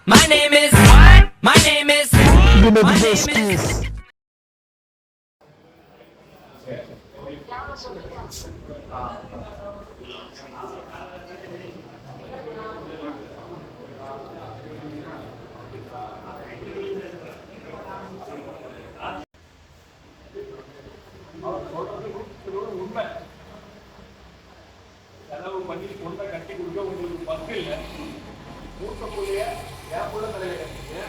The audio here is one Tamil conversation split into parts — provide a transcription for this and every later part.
My name is what? My name is my name is உண்மை. செலவு பண்ணி பொண்ணை கட்டி கொடுக்க உங்களுக்கு பங்கு இல்லை. மூத்த புள்ளைய என் புள்ள தலையில கட்டிட்டு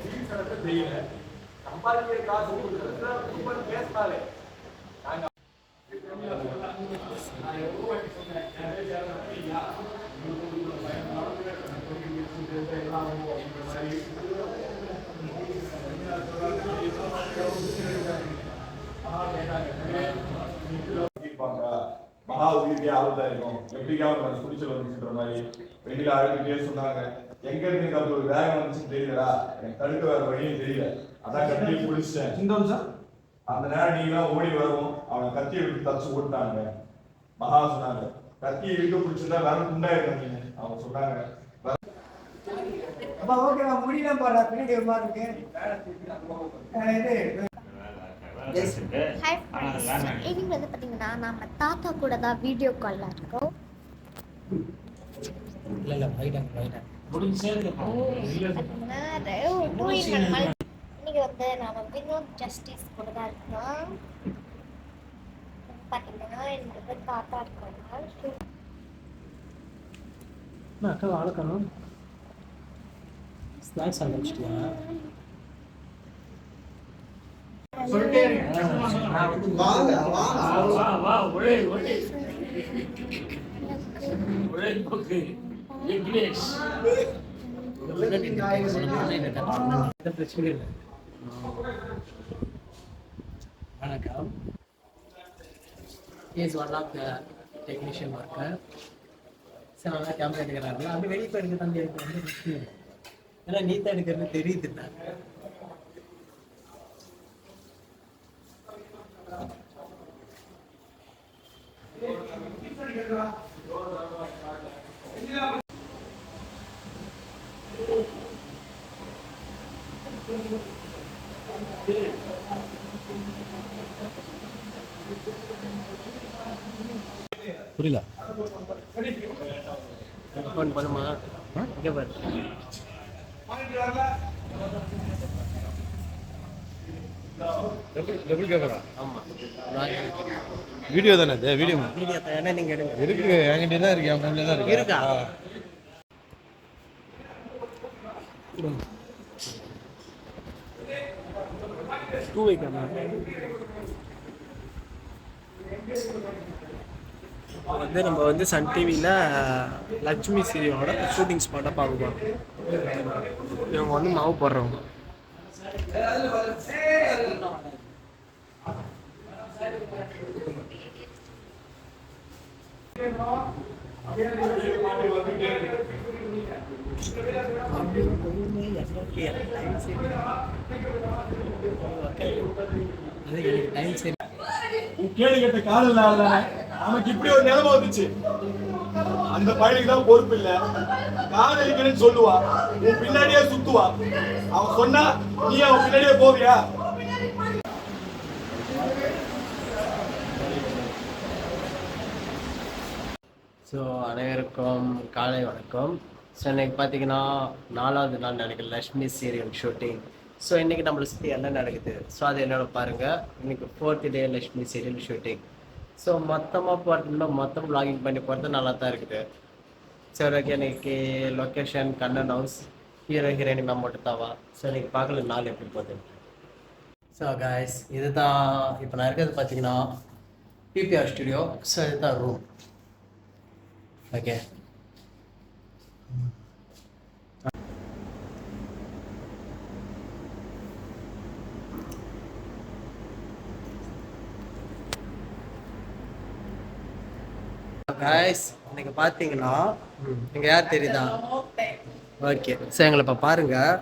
ஜீவிசனத்தை செய்யல. சம்பாதிக்கிற காசு கொடுக்குறது பேசினாலே நாங்க மகா உயிரியே ஆபத்தா இருக்கும். எப்படியாவது குடிச்சல் வந்துச்சுன்ற மாதிரி வெளியில அழுதுகிட்டே சொன்னாங்க. எங்க இருந்து அப்படி ஒரு வேகம் வந்துச்சுன்னு தெரியலடா, எனக்கு தடுக்க வேற வழியும் தெரியல, அதான் கத்தியை பிடிச்சிட்டேன். அந்த நேரம் நீங்க ஓடி வரவும் அவனை கத்தியை விட்டு தச்சு ஓட்டாங்க. மகா சொன்னாங்க, கத்தியை விட்டு பிடிச்சிருந்தா வேற துண்டாயிருக்கீங்க. அவங்க சொன்னாங்க முடியல பாடா பின்னாடி ஒரு மாதிரி இருக்கு. இன்னைக்கு வந்து பார்த்தீங்கன்னா நம்ம தாத்தா கூட தான் வீடியோ காலில் இருக்கோம். இன்னைக்கு வந்து நம்ம வினோத் ஜஸ்டிஸ் கூட தான் இருக்கோம். பார்த்தீங்கன்னா எனக்கு வந்து தாத்தா இருக்காங்க. அக்கா வளர்க்கணும் ஸ்நாக்ஸ் ஆரம்பிச்சிட்டியா? வணக்கம். He is one of the technician worker. Sir நல்லா கேமரா எடுக்கிறாங்களா? அப்படி வெளியே போய் எடுக்க தம்பி எடுக்க வந்து பிரச்சனை இல்லை. ஏன்னா நீத்தா எடுக்கிறது தெரியுது இல்லை. புரியல ஃபோன் பண்ணுமா? இங்கே பாரு. Double camera. ஆமாம் வீடியோ தானே இது? வீடியோ வீடியோ தானே நீங்கள் எடுங்க. இருக்கு, என்கிட்ட தான் இருக்கு, என் ஃபோன்ல தான் இருக்கு. இருக்கா? Two way camera. வந்து நம்ம வந்து சன் டிவியில் லட்சுமி சீரியலோட ஷூட்டிங் ஸ்பாட்டாக பார்க்குவோம். இவங்க வந்து மாவு போடுறவங்க. கேடு கட்ட காதல் நமக்கு இப்படி ஒரு நிலைமை வந்துச்சு. அந்த பையனுக்கு தான் பொறுப்பு இல்ல. காதலிக்கிறேன்னு சொல்லுவா, உன் பின்னாடியே சுத்துவா. அவன் சொன்னா நீ அவன் பின்னாடியே போவியா? ஸோ அனைவருக்கும் காலை வணக்கம். ஸோ இன்னைக்கு பார்த்தீங்கன்னா 4வது நாள் நடக்குது லக்ஷ்மி சீரியல் ஷூட்டிங். ஸோ இன்றைக்கி நம்மளை சுற்றி என்ன நடக்குது, ஸோ அது என்னோட பாருங்கள். இன்றைக்கி 4th டே லக்ஷ்மி சீரியல் ஷூட்டிங். ஸோ மொத்தமாக போகிறதுல மொத்தம் வ்ளாகிங் பண்ணி போகிறது நல்லா தான் இருக்குது. சரி ஓகே, இன்னைக்கு லொக்கேஷன் கண்ணன் ஹவுஸ், ஹீரோ ஹீரோயினி மேம் மட்டும் தாவா. ஸோ இன்றைக்கி பார்க்கல நாள் எப்படி போகுது. ஸோ காய்ஸ், இது தான் இப்போ நான் இருக்கிறது பார்த்தீங்கன்னா பிபிஆர் ஸ்டுடியோ. ஸோ இதுதான் ரூம். ஓகே, காய்ஸ் இன்னைக்கு பார்த்தீங்கன்னா நீங்கள் யார் தெரியுதா? ஓகே, ஸோ எங்களை இப்போ பாருங்கள்.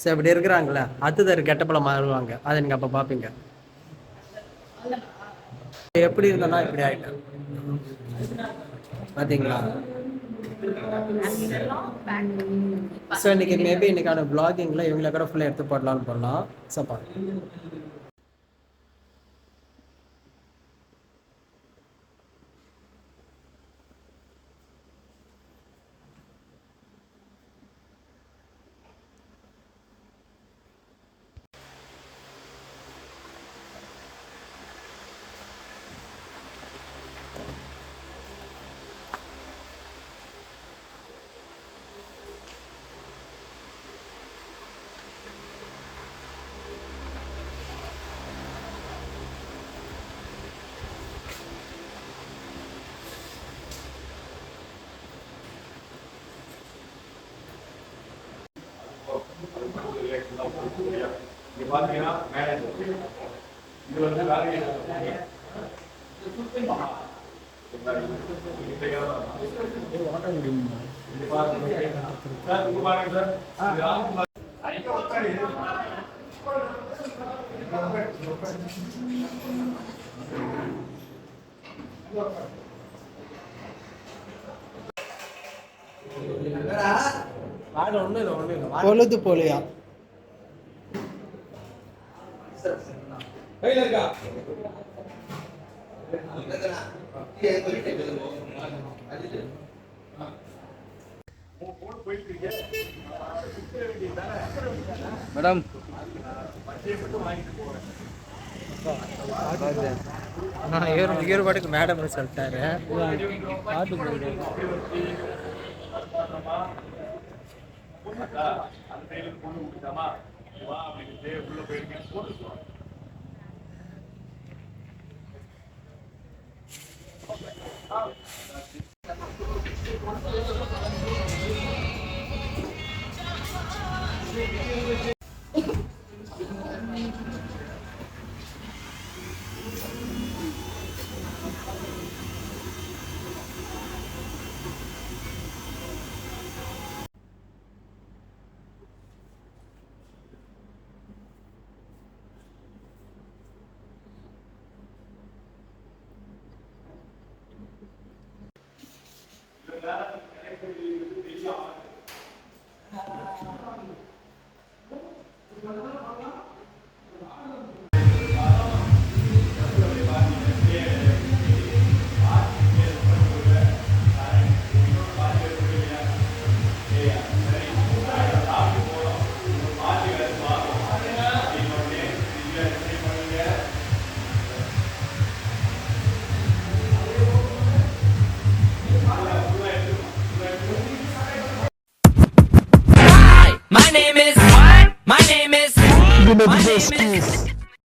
ஸோ இப்படி இருக்கிறாங்களே அதுதான் கெட்டப்பல மாறுவாங்க, அதை நீங்கள் அப்போ பார்ப்பீங்க. எப்படி இருந்தோன்னா இப்படி ஆகிட்டேன் பார்த்தீங்களா? ஸோ இன்னைக்கு மேபி இன்னைக்கான vloggingல இவங்களை கூட ஃபுல்லாக எடுத்து போடலாம்னு பண்ணலாம். ஸோ பாருங்க. இங்க பாத்தீங்கன்னா மேனேஜர் இது வந்து வேலையை பொழுது போலியா மேடம் நான் இவர் பாட்டுக்கு மேடம் சொல்லிட்டாரு. My name is. My name is.